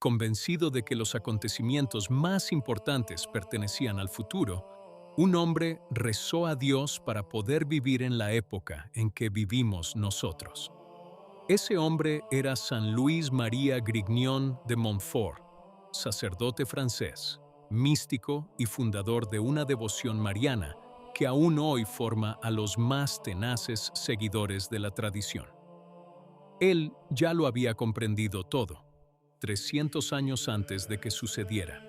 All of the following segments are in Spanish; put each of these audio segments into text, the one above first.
Convencido de que los acontecimientos más importantes pertenecían al futuro, un hombre rezó a Dios para poder vivir en la época en que vivimos nosotros. Ese hombre era San Luis María Grignion de Montfort, sacerdote francés, místico y fundador de una devoción mariana que aún hoy forma a los más tenaces seguidores de la tradición. Él ya lo había comprendido todo, 300 años antes de que sucediera.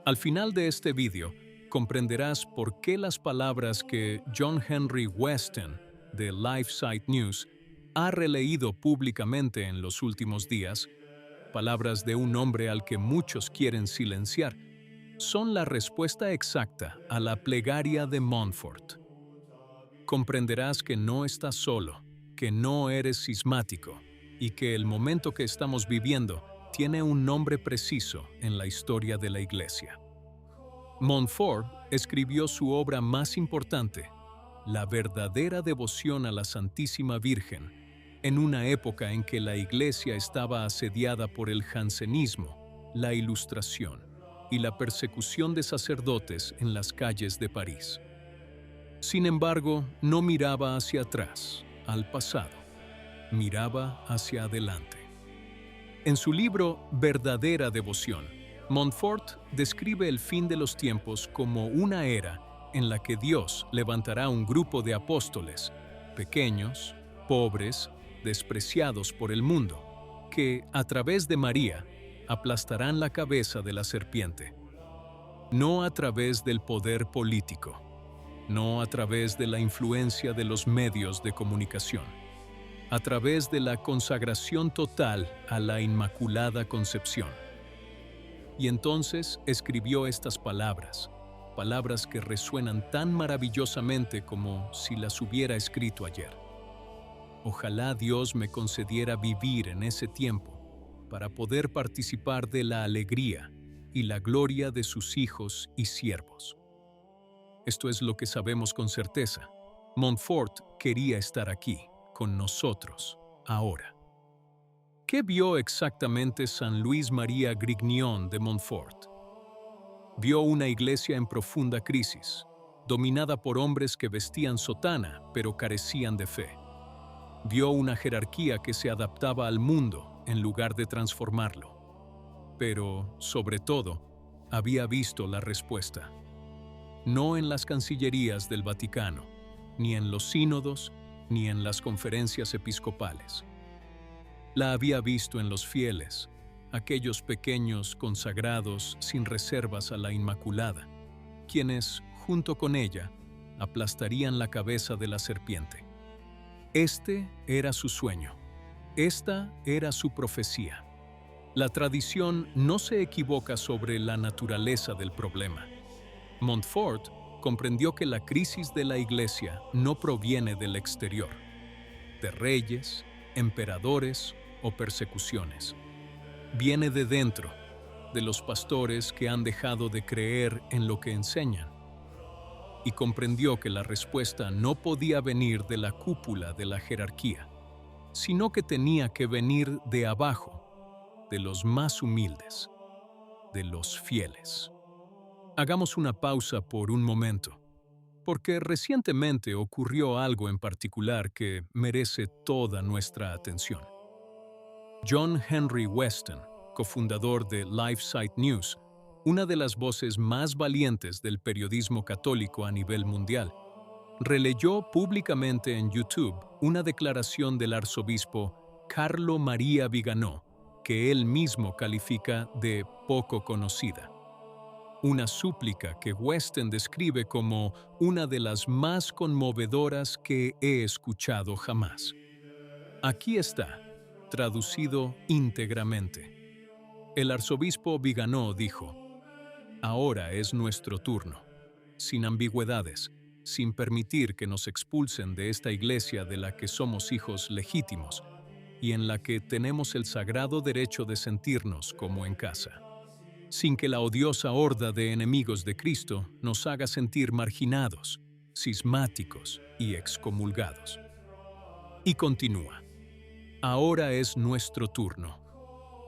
Al final de este vídeo, comprenderás por qué las palabras que John Henry Weston, de LifeSite News, ha releído públicamente en los últimos días, palabras de un hombre al que muchos quieren silenciar, son la respuesta exacta a la plegaria de Montfort. Comprenderás que no estás solo, que no eres cismático y que el momento que estamos viviendo tiene un nombre preciso en la historia de la Iglesia. Montfort escribió su obra más importante, La verdadera devoción a la Santísima Virgen, en una época en que la Iglesia estaba asediada por el jansenismo, la Ilustración y la persecución de sacerdotes en las calles de París. Sin embargo, no miraba hacia atrás, al pasado, miraba hacia adelante. En su libro Verdadera Devoción, Montfort describe el fin de los tiempos como una era en la que Dios levantará un grupo de apóstoles, pequeños, pobres, despreciados por el mundo, que, a través de María, aplastarán la cabeza de la serpiente. No a través del poder político, no a través de la influencia de los medios de comunicación, a través de la consagración total a la Inmaculada Concepción. Y entonces escribió estas palabras, palabras que resuenan tan maravillosamente como si las hubiera escrito ayer. Ojalá Dios me concediera vivir en ese tiempo para poder participar de la alegría y la gloria de sus hijos y siervos. Esto es lo que sabemos con certeza. Montfort quería estar aquí, con nosotros, ahora. ¿Qué vio exactamente San Luis María Grignion de Montfort? Vio una iglesia en profunda crisis, dominada por hombres que vestían sotana pero carecían de fe. Vio una jerarquía que se adaptaba al mundo en lugar de transformarlo. Pero, sobre todo, había visto la respuesta. No en las cancillerías del Vaticano, ni en los sínodos, ni en las conferencias episcopales. La había visto en los fieles, aquellos pequeños consagrados sin reservas a la Inmaculada, quienes, junto con ella, aplastarían la cabeza de la serpiente. Este era su sueño, esta era su profecía. La tradición no se equivoca sobre la naturaleza del problema. Montfort comprendió que la crisis de la Iglesia no proviene del exterior, de reyes, emperadores o persecuciones. Viene de dentro, de los pastores que han dejado de creer en lo que enseñan. Y comprendió que la respuesta no podía venir de la cúpula de la jerarquía, sino que tenía que venir de abajo, de los más humildes, de los fieles. Hagamos una pausa por un momento, porque recientemente ocurrió algo en particular que merece toda nuestra atención. John Henry Weston, cofundador de LifeSite News, una de las voces más valientes del periodismo católico a nivel mundial, releyó públicamente en YouTube una declaración del arzobispo Carlo María Viganò, que él mismo califica de poco conocida. Una súplica que Weston describe como una de las más conmovedoras que he escuchado jamás. Aquí está, traducido íntegramente. El arzobispo Viganò dijo: "Ahora es nuestro turno, sin ambigüedades, sin permitir que nos expulsen de esta iglesia de la que somos hijos legítimos y en la que tenemos el sagrado derecho de sentirnos como en casa. Sin que la odiosa horda de enemigos de Cristo nos haga sentir marginados, cismáticos y excomulgados". Y continúa: "Ahora es nuestro turno.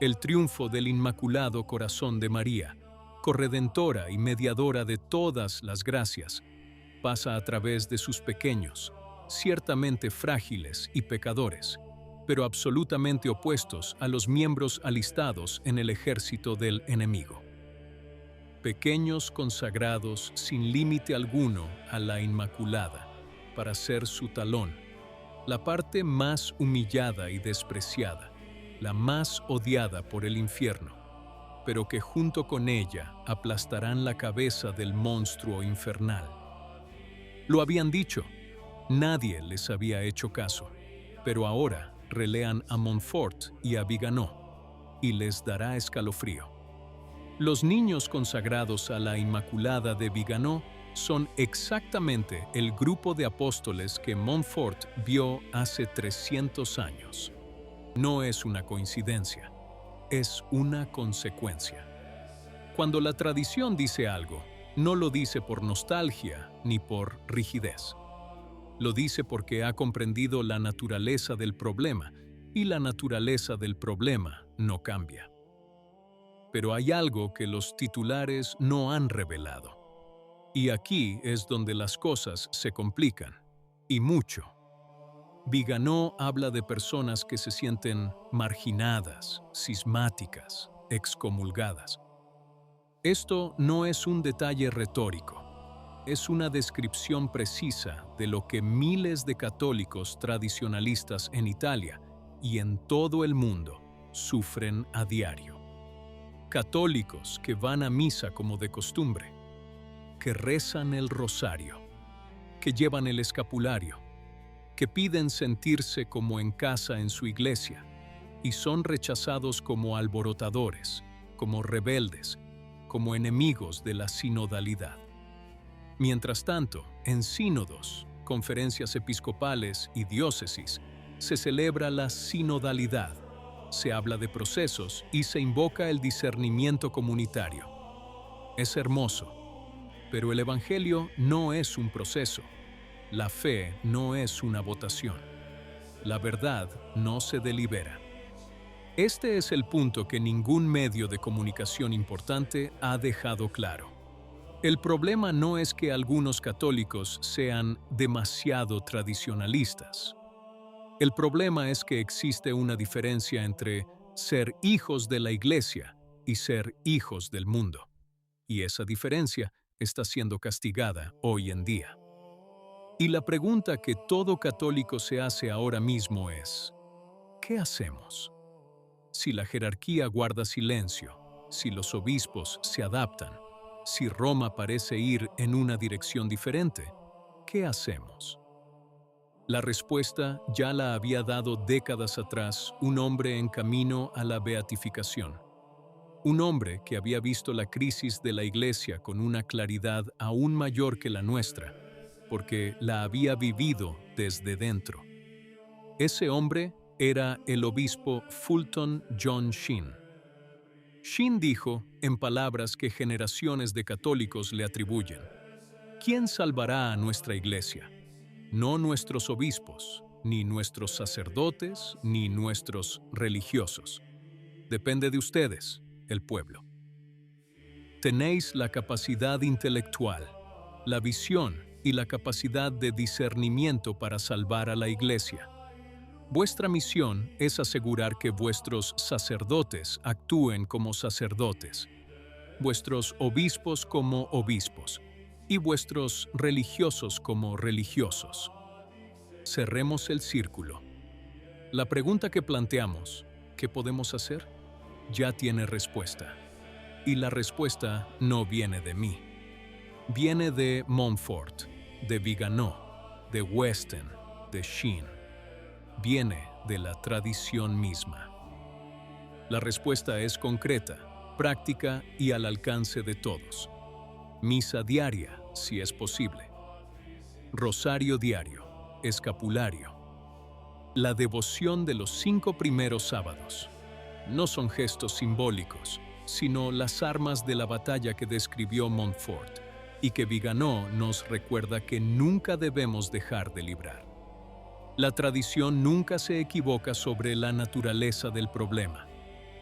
el triunfo del Inmaculado Corazón de María, corredentora y mediadora de todas las gracias, pasa a través de sus pequeños, ciertamente frágiles y pecadores, pero absolutamente opuestos a los miembros alistados en el ejército del enemigo. Pequeños consagrados sin límite alguno a la Inmaculada, para ser su talón, la parte más humillada y despreciada, la más odiada por el infierno, pero que junto con ella aplastarán la cabeza del monstruo infernal. Lo habían dicho, nadie les había hecho caso, pero ahora relean a Montfort y a Viganò, y les dará escalofrío. Los niños consagrados a la Inmaculada de Viganò son exactamente el grupo de apóstoles que Montfort vio hace 300 años. No es una coincidencia, es una consecuencia. Cuando la tradición dice algo, no lo dice por nostalgia ni por rigidez. Lo dice porque ha comprendido la naturaleza del problema, y la naturaleza del problema no cambia. Pero hay algo que los titulares no han revelado. Y aquí es donde las cosas se complican, y mucho. Viganò habla de personas que se sienten marginadas, cismáticas, excomulgadas. Esto no es un detalle retórico, es una descripción precisa de lo que miles de católicos tradicionalistas en Italia y en todo el mundo sufren a diario. Católicos que van a misa como de costumbre, que rezan el rosario, que llevan el escapulario, que piden sentirse como en casa en su iglesia y son rechazados como alborotadores, como rebeldes, como enemigos de la sinodalidad. Mientras tanto, en sínodos, conferencias episcopales y diócesis, se celebra la sinodalidad, se habla de procesos y se invoca el discernimiento comunitario. Es hermoso, pero el Evangelio no es un proceso. La fe no es una votación. La verdad no se delibera. Este es el punto que ningún medio de comunicación importante ha dejado claro. El problema no es que algunos católicos sean demasiado tradicionalistas. El problema es que existe una diferencia entre ser hijos de la Iglesia y ser hijos del mundo. Y esa diferencia está siendo castigada hoy en día. Y la pregunta que todo católico se hace ahora mismo es: ¿qué hacemos? Si la jerarquía guarda silencio, si los obispos se adaptan, si Roma parece ir en una dirección diferente, ¿qué hacemos? La respuesta ya la había dado décadas atrás un hombre en camino a la beatificación. Un hombre que había visto la crisis de la Iglesia con una claridad aún mayor que la nuestra, porque la había vivido desde dentro. Ese hombre era el obispo Fulton John Sheen. Sheen dijo, en palabras que generaciones de católicos le atribuyen: ¿quién salvará a nuestra Iglesia? No nuestros obispos, ni nuestros sacerdotes, ni nuestros religiosos. Depende de ustedes, el pueblo. Tenéis la capacidad intelectual, la visión y la capacidad de discernimiento para salvar a la Iglesia. Vuestra misión es asegurar que vuestros sacerdotes actúen como sacerdotes, vuestros obispos como obispos y vuestros religiosos como religiosos. Cerremos el círculo. La pregunta que planteamos, ¿qué podemos hacer?, ya tiene respuesta. Y la respuesta no viene de mí. Viene de Montfort, de Viganò, de Weston, de Sheen. Viene de la tradición misma. La respuesta es concreta, práctica y al alcance de todos. Misa diaria, si es posible. Rosario diario, escapulario. La devoción de los 5 primeros sábados. No son gestos simbólicos, sino las armas de la batalla que describió Montfort y que Viganò nos recuerda que nunca debemos dejar de librar. La tradición nunca se equivoca sobre la naturaleza del problema.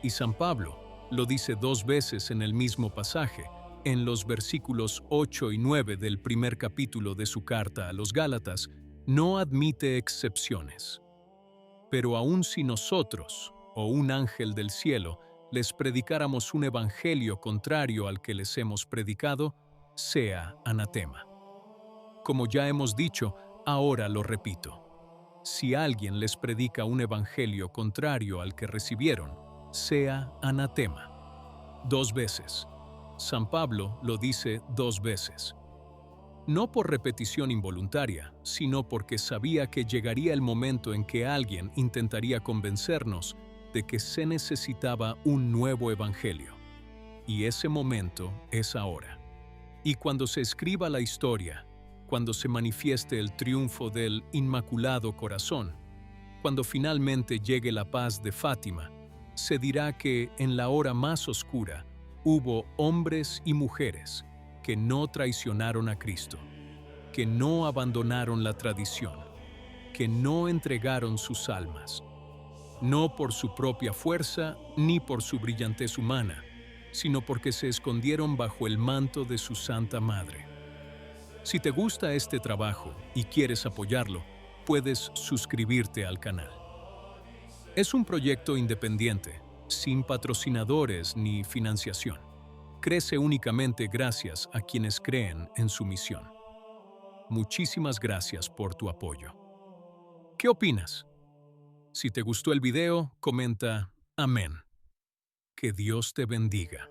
Y San Pablo lo dice 2 veces en el mismo pasaje, en los versículos 8 y 9 del primer capítulo de su carta a los Gálatas, no admite excepciones. Pero aun si nosotros, o un ángel del cielo, les predicáramos un evangelio contrario al que les hemos predicado, sea anatema. Como ya hemos dicho, ahora lo repito. Si alguien les predica un evangelio contrario al que recibieron, sea anatema. 2 veces. San Pablo lo dice 2 veces. No por repetición involuntaria, sino porque sabía que llegaría el momento en que alguien intentaría convencernos de que se necesitaba un nuevo evangelio. Y ese momento es ahora. Y cuando se escriba la historia, cuando se manifieste el triunfo del Inmaculado Corazón, cuando finalmente llegue la paz de Fátima, se dirá que en la hora más oscura hubo hombres y mujeres que no traicionaron a Cristo, que no abandonaron la tradición, que no entregaron sus almas, no por su propia fuerza ni por su brillantez humana, sino porque se escondieron bajo el manto de su Santa Madre. Si te gusta este trabajo y quieres apoyarlo, puedes suscribirte al canal. Es un proyecto independiente, sin patrocinadores ni financiación. Crece únicamente gracias a quienes creen en su misión. Muchísimas gracias por tu apoyo. ¿Qué opinas? Si te gustó el video, comenta Amén. Que Dios te bendiga.